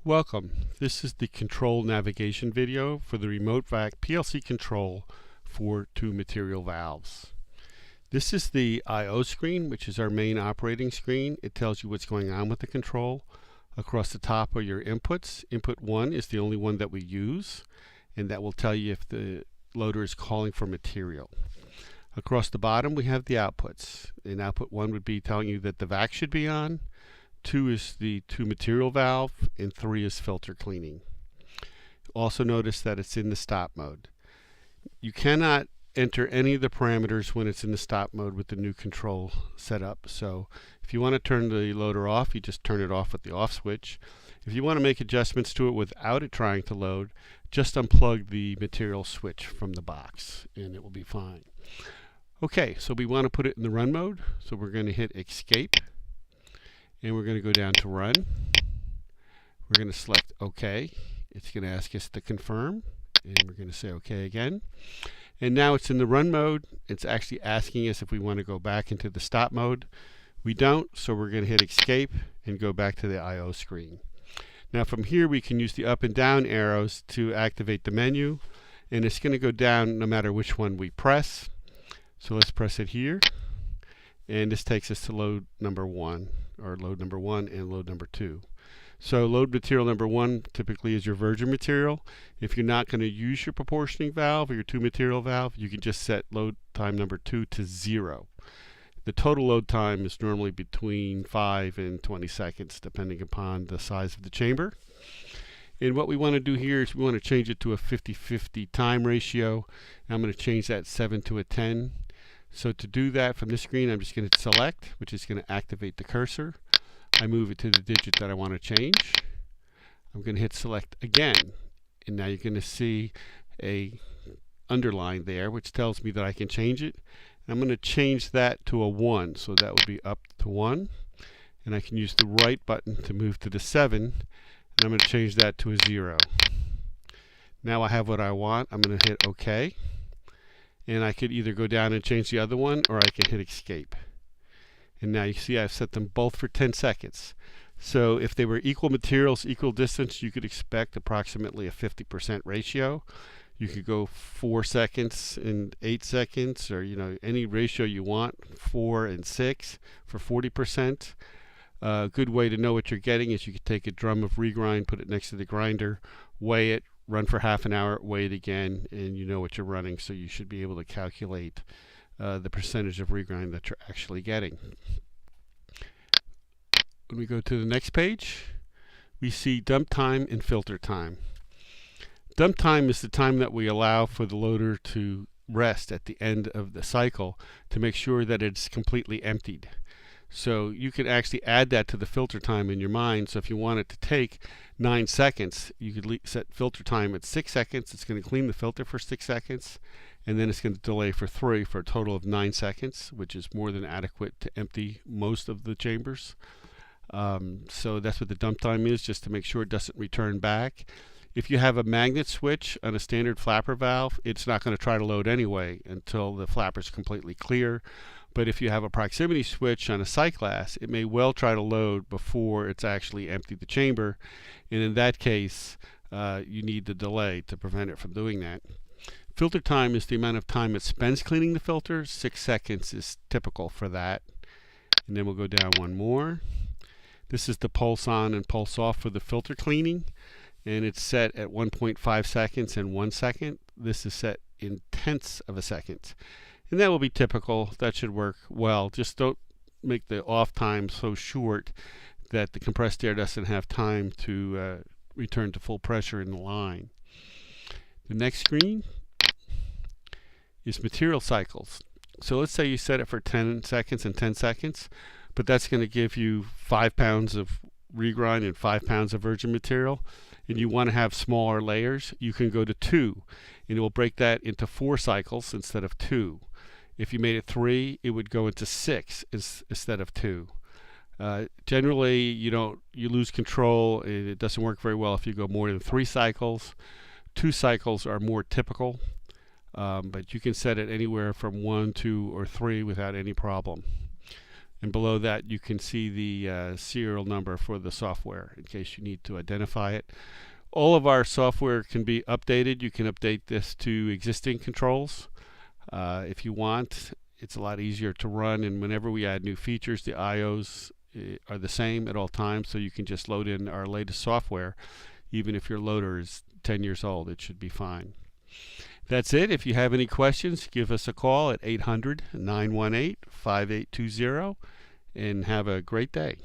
Welcome. This is the control navigation video for the REmoteVac PLC control for two material valves. This is the I/O screen, which is our main operating screen. It tells you what's going on with the control. Across the top are your inputs. Input 1 is the only one that we use, and that will tell you if the loader is calling for material. Across the bottom we have the outputs. And output 1 would be telling you that the vac should be on. 2 is the two material valve, and 3 is filter cleaning. Also notice that it's in the stop mode. You cannot enter any of the parameters when it's in the stop mode with the new control setup. So if you want to turn the loader off, you just turn it off with the off switch. If you want to make adjustments to it without it trying to load, just unplug the material switch from the box and it will be fine. Okay, so we want to put it in the run mode, so we're going to hit escape. And we're going to go down to run. We're going to select OK. It's going to ask us to confirm. And we're going to say OK again. And now it's in the run mode. It's actually asking us if we want to go back into the stop mode. We don't, so we're going to hit escape and go back to the I/O screen. Now from here we can use the up and down arrows to activate the menu. And it's going to go down no matter which one we press. So let's press it here. And this takes us to load number 1, or load number 1 and load number 2. So load material number 1 typically is your virgin material. If you're not going to use your proportioning valve or your two material valve, you can just set load time number 2 to 0. The total load time is normally between 5 and 20 seconds depending upon the size of the chamber. And what we want to do here is we want to change it to a 50-50 time ratio. And I'm going to change that 7 to a 10. So to do that from this screen, I'm just going to select, which is going to activate the cursor. I move it to the digit that I want to change. I'm going to hit select again. And now you're going to see a underline there, which tells me that I can change it. And I'm going to change that to a 1. So that would be up to 1. And I can use the right button to move to the 7. And I'm going to change that to a 0. Now I have what I want. I'm going to hit OK. And I could either go down and change the other one, or I can hit escape. And now you see I've set them both for 10 seconds. So if they were equal materials, equal distance, you could expect approximately a 50% ratio. You could go 4 seconds and 8 seconds, or any ratio you want, 4 and 6 for 40%. A good way to know what you're getting is you could take a drum of regrind, put it next to the grinder, weigh it, run for half an hour, weigh it again, and you know what you're running, so you should be able to calculate the percentage of regrind that you're actually getting. When we go to the next page, we see dump time and filter time. Dump time is the time that we allow for the loader to rest at the end of the cycle to make sure that it's completely emptied. So you can actually add that to the filter time in your mind. So if you want it to take 9 seconds, you could set filter time at 6 seconds. It's going to clean the filter for 6 seconds, and then it's going to delay for 3 for a total of 9 seconds, which is more than adequate to empty most of the chambers. So that's what the dump time is, just to make sure it doesn't return back. If you have a magnet switch on a standard flapper valve, it's not going to try to load anyway until the flapper is completely clear. But if you have a proximity switch on a sight glass, it may well try to load before it's actually emptied the chamber. And in that case, you need the delay to prevent it from doing that. Filter time is the amount of time it spends cleaning the filter. 6 seconds is typical for that. And then we'll go down one more. This is the pulse on and pulse off for the filter cleaning. And it's set at 1.5 seconds and 1 second. This is set in tenths of a second. And that will be typical. That should work well. Just don't make the off time so short that the compressed air doesn't have time to return to full pressure in the line. The next screen is material cycles. So let's say you set it for 10 seconds and 10 seconds, but that's going to give you 5 pounds of regrind and 5 pounds of virgin material, and you want to have smaller layers. You can go to 2, and it will break that into 4 cycles instead of 2. If you made it 3, it would go into 6 instead of 2. Generally, you lose control, and it doesn't work very well if you go more than 3 cycles. 2 cycles are more typical, but you can set it anywhere from 1, 2, or 3 without any problem. And below that you can see the serial number for the software in case you need to identify it. All of our software can be updated. You can update this to existing controls if you want. It's a lot easier to run, and whenever we add new features, the IOs are the same at all times, so you can just load in our latest software. Even if your loader is 10 years old, it should be fine. That's it. If you have any questions, give us a call at 800-918-5820 and have a great day.